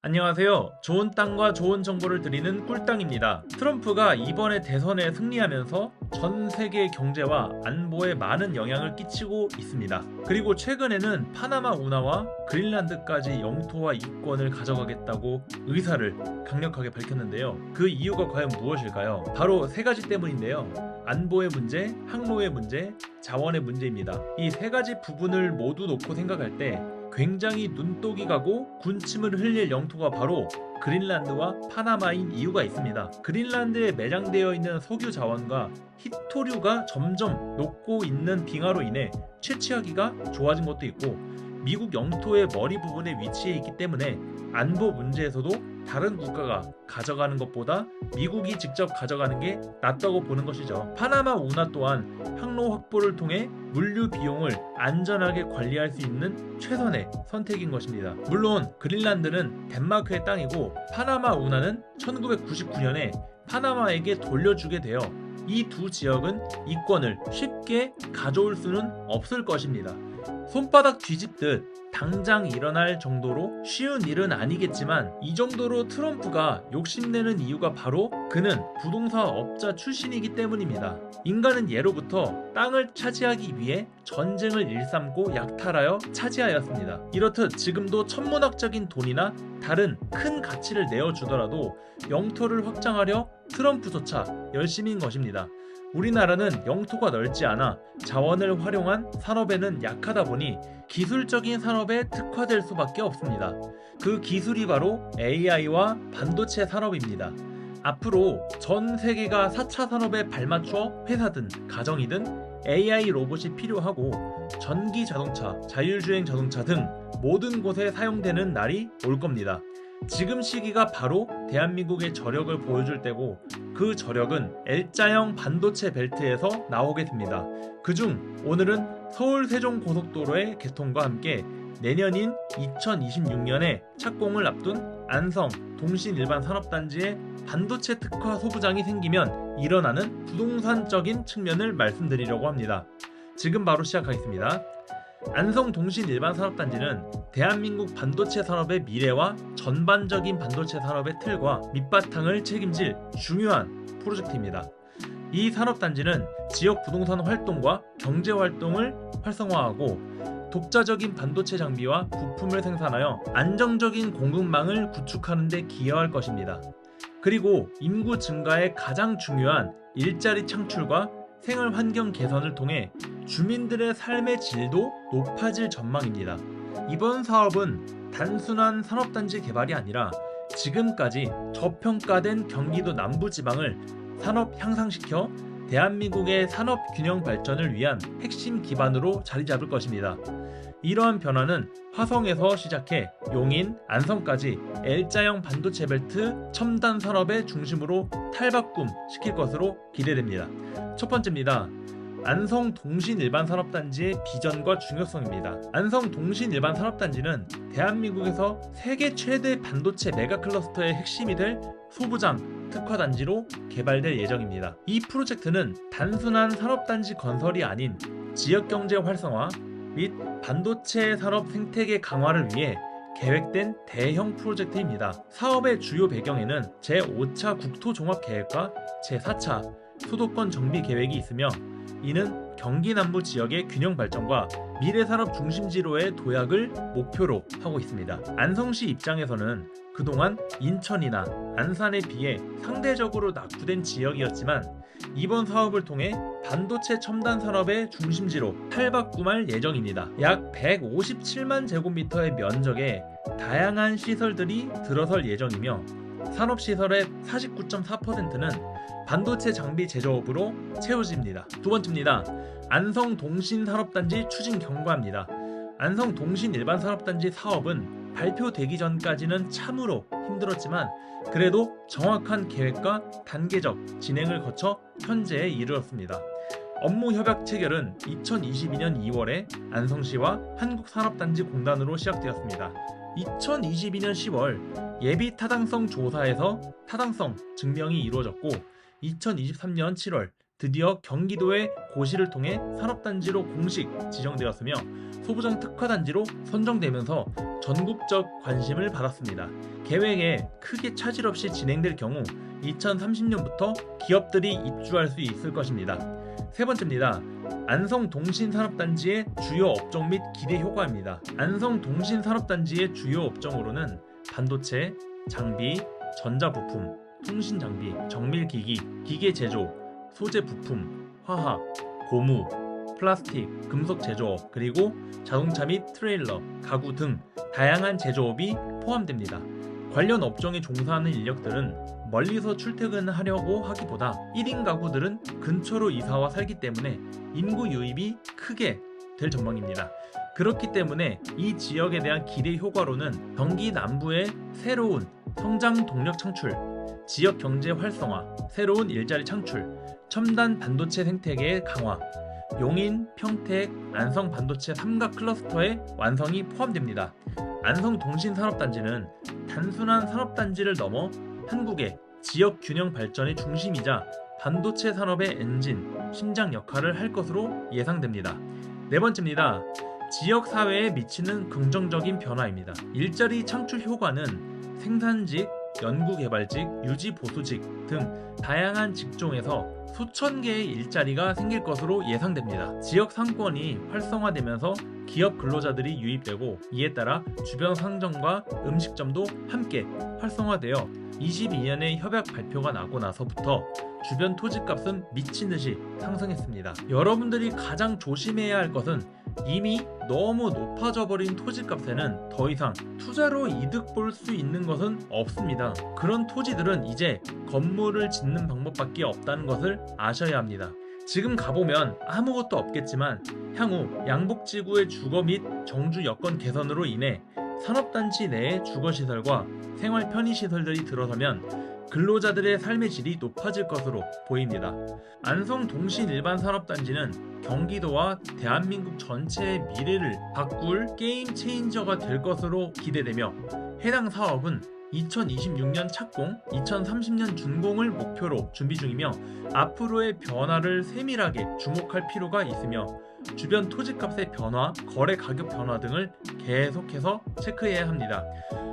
안녕하세요. 좋은 땅과 좋은 정보를 드리는 꿀땅입니다. 트럼프가 이번에 대선에 승리하면서 전 세계 경제와 안보에 많은 영향을 끼치고 있습니다. 그리고 최근에는 파나마 운하와 그린란드까지 영토와 이권을 가져가겠다고 의사를 강력하게 밝혔는데요. 그 이유가 과연 무엇일까요? 바로 세 가지 때문인데요. 안보의 문제, 항로의 문제, 자원의 문제입니다. 이 세 가지 부분을 모두 놓고 생각할 때 굉장히 눈독이 가고 군침을 흘릴 영토가 바로 그린란드와 파나마인 이유가 있습니다. 그린란드에 매장되어 있는 석유 자원과 히토류가 점점 녹고 있는 빙하로 인해 채취하기가 좋아진 것도 있고, 미국 영토의 머리 부분에 위치해 있기 때문에 안보 문제에서도 다른 국가가 가져가는 것보다 미국이 직접 가져가는 게 낫다고 보는 것이죠. 파나마 운하 또한 항로 확보를 통해 물류 비용을 안전하게 관리할 수 있는 최선의 선택인 것입니다. 물론 그린란드는 덴마크의 땅이고 파나마 운하는 1999년에 파나마에게 돌려주게 되어 이 두 지역은 이권을 쉽게 가져올 수는 없을 것입니다. 손바닥 뒤집듯 당장 일어날 정도로 쉬운 일은 아니겠지만, 이 정도로 트럼프가 욕심내는 이유가 바로 그는 부동산업자 출신이기 때문입니다. 인간은 예로부터 땅을 차지하기 위해 전쟁을 일삼고 약탈하여 차지하였습니다. 이렇듯 지금도 천문학적인 돈이나 다른 큰 가치를 내어주더라도 영토를 확장하려 트럼프조차 열심인 것입니다. 우리나라는 영토가 넓지 않아 자원을 활용한 산업에는 약하다 보니 기술적인 산업에 특화될 수밖에 없습니다. 그 기술이 바로 AI와 반도체 산업입니다. 앞으로 전 세계가 4차 산업에 발맞춰 회사든 가정이든 AI 로봇이 필요하고, 전기 자동차, 자율주행 자동차 등 모든 곳에 사용되는 날이 올 겁니다. 지금 시기가 바로 대한민국의 저력을 보여줄 때고, 그 저력은 L자형 반도체 벨트에서 나오게 됩니다. 그중 오늘은 서울 세종 고속도로의 개통과 함께 내년인 2026년에 착공을 앞둔 안성 동신일반산업단지의 반도체 특화 소부장이 생기면 일어나는 부동산적인 측면을 말씀드리려고 합니다. 지금 바로 시작하겠습니다. 안성 동신일반산업단지는 대한민국 반도체 산업의 미래와 전반적인 반도체 산업의 틀과 밑바탕을 책임질 중요한 프로젝트입니다. 이 산업단지는 지역 부동산 활동과 경제 활동을 활성화하고 독자적인 반도체 장비와 부품을 생산하여 안정적인 공급망을 구축하는 데 기여할 것입니다. 그리고 인구 증가의 가장 중요한 일자리 창출과 생활 환경 개선을 통해 주민들의 삶의 질도 높아질 전망입니다. 이번 사업은 단순한 산업단지 개발이 아니라 지금까지 저평가된 경기도 남부지방을 산업 향상시켜 대한민국의 산업 균형 발전을 위한 핵심 기반으로 자리 잡을 것입니다. 이러한 변화는 화성에서 시작해 용인, 안성까지 L자형 반도체 벨트 첨단 산업의 중심으로 탈바꿈 시킬 것으로 기대됩니다. 첫 번째입니다. 안성 동신일반산업단지의 비전과 중요성입니다. 안성 동신일반산업단지는 대한민국에서 세계 최대 반도체 메가클러스터의 핵심이 될 소부장 특화단지로 개발될 예정입니다. 이 프로젝트는 단순한 산업단지 건설이 아닌 지역경제 활성화 및 반도체 산업 생태계 강화를 위해 계획된 대형 프로젝트입니다. 사업의 주요 배경에는 제5차 국토종합계획과 제4차 수도권 정비 계획이 있으며, 이는 경기 남부 지역의 균형 발전과 미래산업 중심지로의 도약을 목표로 하고 있습니다. 안성시 입장에서는 그동안 인천이나 안산에 비해 상대적으로 낙후된 지역이었지만, 이번 사업을 통해 반도체 첨단 산업의 중심지로 탈바꿈할 예정입니다. 약 157만 제곱미터의 면적에 다양한 시설들이 들어설 예정이며, 산업시설의 49.4%는 반도체 장비 제조업으로 채워집니다. 두 번째입니다. 안성 동신산업단지 추진 경과입니다. 안성 동신일반산업단지 사업은 발표되기 전까지는 참으로 힘들었지만, 그래도 정확한 계획과 단계적 진행을 거쳐 현재에 이르렀습니다. 업무 협약 체결은 2022년 2월에 안성시와 한국산업단지공단으로 시작되었습니다. 2022년 10월 예비 타당성 조사에서 타당성 증명이 이루어졌고, 2023년 7월 드디어 경기도의 고시를 통해 산업단지로 공식 지정되었으며, 소부장 특화단지로 선정되면서 전국적 관심을 받았습니다. 계획에 크게 차질 없이 진행될 경우 2030년부터 기업들이 입주할 수 있을 것입니다. 세 번째입니다. 안성동신산업단지의 주요 업종 및 기대 효과입니다. 안성동신산업단지의 주요 업종으로는 반도체, 장비, 전자부품, 통신장비, 정밀기기, 기계제조, 소재부품, 화학, 고무, 플라스틱, 금속 제조업, 그리고 자동차 및 트레일러, 가구 등 다양한 제조업이 포함됩니다. 관련 업종에 종사하는 인력들은 멀리서 출퇴근하려고 하기보다 1인 가구들은 근처로 이사와 살기 때문에 인구 유입이 크게 될 전망입니다. 그렇기 때문에 이 지역에 대한 기대 효과로는 경기 남부의 새로운 성장 동력 창출, 지역 경제 활성화, 새로운 일자리 창출, 첨단 반도체 생태계의 강화, 용인, 평택, 안성 반도체 삼각 클러스터의 완성이 포함됩니다. 안성동신산업단지는 단순한 산업단지를 넘어 한국의 지역 균형 발전의 중심이자 반도체 산업의 엔진, 심장 역할을 할 것으로 예상됩니다. 네 번째입니다. 지역 사회에 미치는 긍정적인 변화입니다. 일자리 창출 효과는 생산직, 연구개발직, 유지보수직 등 다양한 직종에서 수천 개의 일자리가 생길 것으로 예상됩니다. 지역 상권이 활성화되면서 기업 근로자들이 유입되고 이에 따라 주변 상점과 음식점도 함께 활성화되어 22년에 협약 발표가 나고 나서부터 주변 토지값은 미친 듯이 상승했습니다. 여러분들이 가장 조심해야 할 것은 이미 너무 높아져 버린 토지값에는 더 이상 투자로 이득 볼 수 있는 것은 없습니다. 그런 토지들은 이제 건물을 짓는 방법밖에 없다는 것을 아셔야 합니다. 지금 가보면 아무것도 없겠지만 향후 양복지구의 주거 및 정주 여건 개선으로 인해 산업단지 내에 주거시설과 생활 편의시설들이 들어서면 근로자들의 삶의 질이 높아질 것으로 보입니다. 안성동신일반산업단지는 경기도와 대한민국 전체의 미래를 바꿀 게임 체인저가 될 것으로 기대되며 해당 사업은 2026년 착공, 2030년 준공을 목표로 준비 중이며 앞으로의 변화를 세밀하게 주목할 필요가 있으며 주변 토지값의 변화, 거래 가격 변화 등을 계속해서 체크해야 합니다.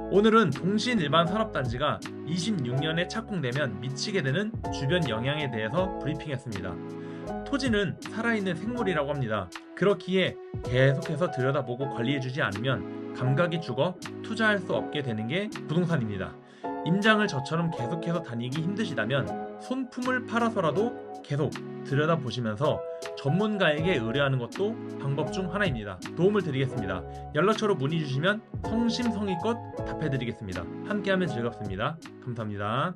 오늘은 동신일반산업단지가 26년에 착공되면 미치게 되는 주변 영향에 대해서 브리핑했습니다. 토지는 살아있는 생물이라고 합니다. 그렇기에 계속해서 들여다보고 관리해주지 않으면 감각이 죽어 투자할 수 없게 되는 게 부동산입니다. 임장을 저처럼 계속해서 다니기 힘드시다면 손품을 팔아서라도 계속 들여다보시면서 전문가에게 의뢰하는 것도 방법 중 하나입니다. 도움을 드리겠습니다. 연락처로 문의 주시면 성심성의껏 답해드리겠습니다. 함께하면 즐겁습니다. 감사합니다.